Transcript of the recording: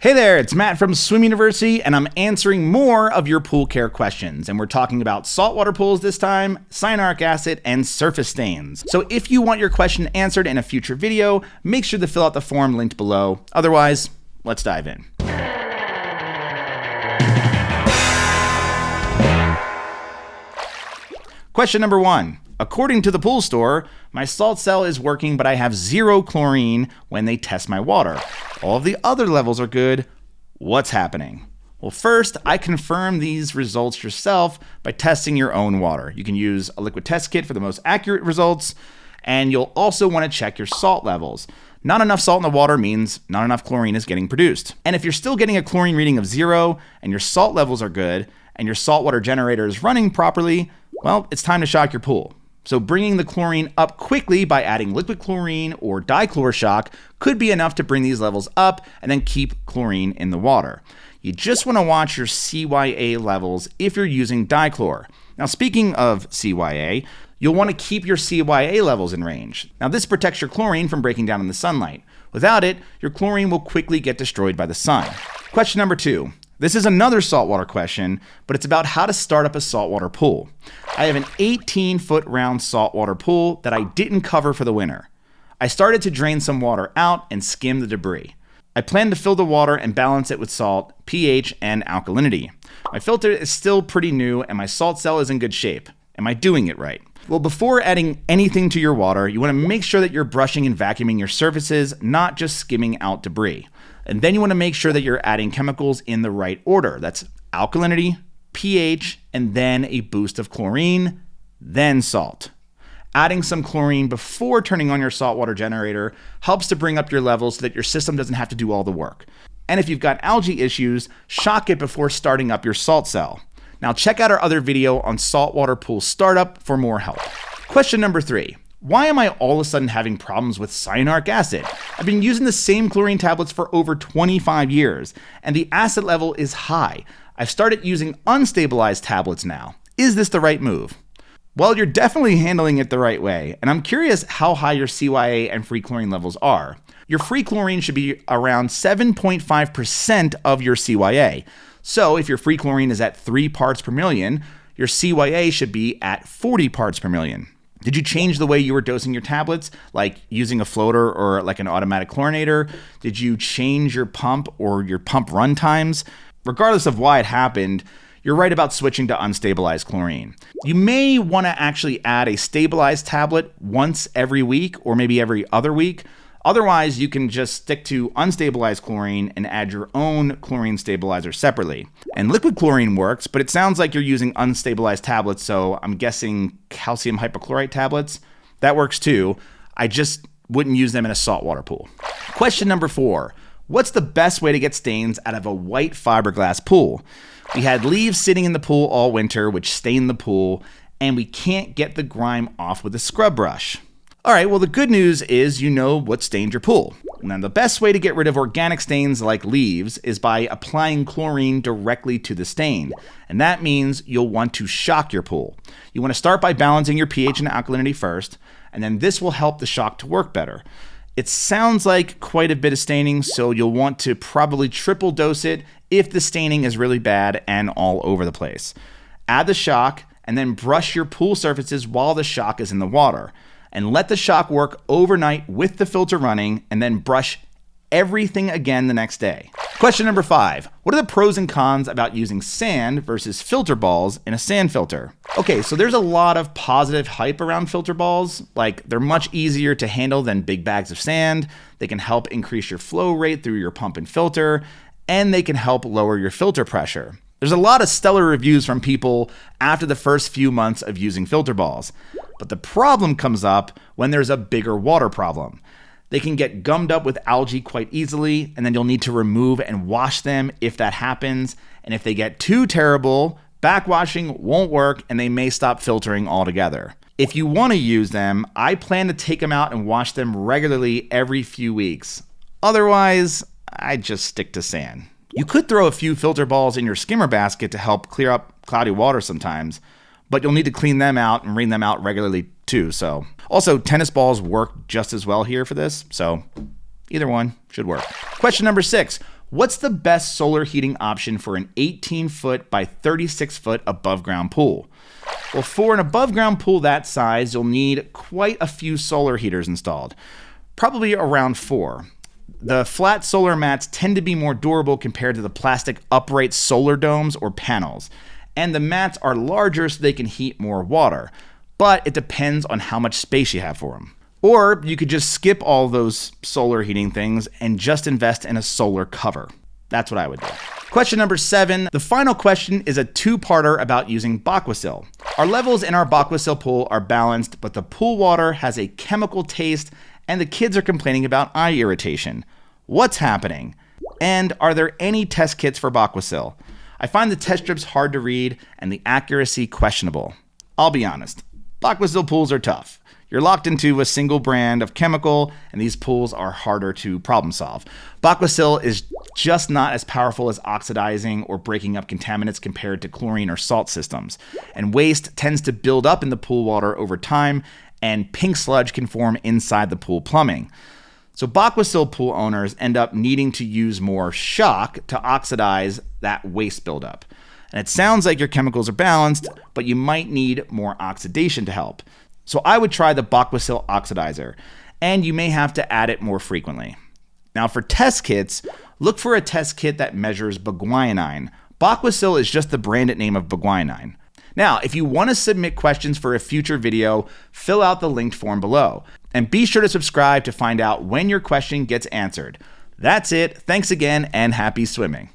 Hey there, it's Matt from Swim University, and I'm answering more of your pool care questions. And we're talking about saltwater pools this time, cyanuric acid, and surface stains. So if you want your question answered in a future video, make sure to fill out the form linked below. Otherwise, let's dive in. Question number 1. According to the pool store, my salt cell is working, but I have 0 chlorine when they test my water. All of the other levels are good. What's happening? Well, first, I confirm these results yourself by testing your own water. You can use a liquid test kit for the most accurate results, and you'll also want to check your salt levels. Not enough salt in the water means not enough chlorine is getting produced. And if you're still getting a chlorine reading of 0 and your salt levels are good and your saltwater generator is running properly, well, it's time to shock your pool. So bringing the chlorine up quickly by adding liquid chlorine or dichlor shock could be enough to bring these levels up and then keep chlorine in the water. You just want to watch your CYA levels if you're using dichlor. Now, speaking of CYA, you'll want to keep your CYA levels in range. Now, this protects your chlorine from breaking down in the sunlight. Without it, your chlorine will quickly get destroyed by the sun. Question number 2. This is another saltwater question, but it's about how to start up a saltwater pool. I have an 18-foot round saltwater pool that I didn't cover for the winter. I started to drain some water out and skim the debris. I plan to fill the water and balance it with salt, pH, and alkalinity. My filter is still pretty new and my salt cell is in good shape. Am I doing it right? Well, before adding anything to your water, you want to make sure that you're brushing and vacuuming your surfaces, not just skimming out debris. And then you want to make sure that you're adding chemicals in the right order. That's alkalinity, pH, and then a boost of chlorine, then salt. Adding some chlorine before turning on your saltwater generator helps to bring up your levels so that your system doesn't have to do all the work. And if you've got algae issues, shock it before starting up your salt cell. Now check out our other video on saltwater pool startup for more help. Question number 3. Why am I all of a sudden having problems with cyanuric acid? I've been using the same chlorine tablets for over 25 years, and the acid level is high. I've started using unstabilized tablets now. Is this the right move? Well, you're definitely handling it the right way, and I'm curious how high your CYA and free chlorine levels are. Your free chlorine should be around 7.5% of your CYA. So if your free chlorine is at 3 parts per million, your CYA should be at 40 parts per million. Did you change the way you were dosing your tablets, like using a floater or like an automatic chlorinator? Did you change your pump or your pump run times? Regardless of why it happened, you're right about switching to unstabilized chlorine. You may want to actually add a stabilized tablet once every week or maybe every other week. Otherwise, you can just stick to unstabilized chlorine and add your own chlorine stabilizer separately. And liquid chlorine works, but it sounds like you're using unstabilized tablets, so I'm guessing calcium hypochlorite tablets. That works too. I just wouldn't use them in a saltwater pool. Question number 4. What's the best way to get stains out of a white fiberglass pool? We had leaves sitting in the pool all winter, which stained the pool, and we can't get the grime off with a scrub brush. All right, well, the good news is you know what stained your pool. Now, the best way to get rid of organic stains like leaves is by applying chlorine directly to the stain. And that means you'll want to shock your pool. You want to start by balancing your pH and alkalinity first, and then this will help the shock to work better. It sounds like quite a bit of staining, so you'll want to probably triple dose it if the staining is really bad and all over the place. Add the shock, and then brush your pool surfaces while the shock is in the water. And let the shock work overnight with the filter running, and then brush everything again the next day. Question number 5. What are the pros and cons about using sand versus filter balls in a sand filter? Okay, so there's a lot of positive hype around filter balls. Like, they're much easier to handle than big bags of sand. They can help increase your flow rate through your pump and filter, and they can help lower your filter pressure. There's a lot of stellar reviews from people after the first few months of using filter balls. But the problem comes up when there's a bigger water problem. They can get gummed up with algae quite easily, and then you'll need to remove and wash them if that happens. And if they get too terrible, backwashing won't work and they may stop filtering altogether. If you want to use them, I plan to take them out and wash them regularly every few weeks. Otherwise, I just stick to sand. You could throw a few filter balls in your skimmer basket to help clear up cloudy water sometimes, but you'll need to clean them out and wring them out regularly too. So, also, tennis balls work just as well here for this, so either one should work. Question number 6. What's the best solar heating option for an 18-foot by 36-foot above ground pool? Well, for an above ground pool that size, you'll need quite a few solar heaters installed, probably around 4. The flat solar mats tend to be more durable compared to the plastic upright solar domes or panels, and the mats are larger so they can heat more water, but it depends on how much space you have for them. Or you could just skip all those solar heating things and just invest in a solar cover. That's what I would do. Question number 7. The final question is a two-parter about using Bacquacil. Our levels in our Bacquacil pool are balanced, but the pool water has a chemical taste and the kids are complaining about eye irritation. What's happening? And are there any test kits for Bacquacil? I find the test strips hard to read and the accuracy questionable. I'll be honest, Bacquacil pools are tough. You're locked into a single brand of chemical, and these pools are harder to problem solve. Bacquacil is just not as powerful as oxidizing or breaking up contaminants compared to chlorine or salt systems. And waste tends to build up in the pool water over time, and pink sludge can form inside the pool plumbing. So Bacquacil pool owners end up needing to use more shock to oxidize that waste buildup. And it sounds like your chemicals are balanced, but you might need more oxidation to help. So I would try the Bacquacil oxidizer, and you may have to add it more frequently. Now for test kits, look for a test kit that measures baguanine. Bacquacil is just the branded name of baguanine. Now, if you want to submit questions for a future video, fill out the linked form below. And be sure to subscribe to find out when your question gets answered. That's it. Thanks again, and happy swimming.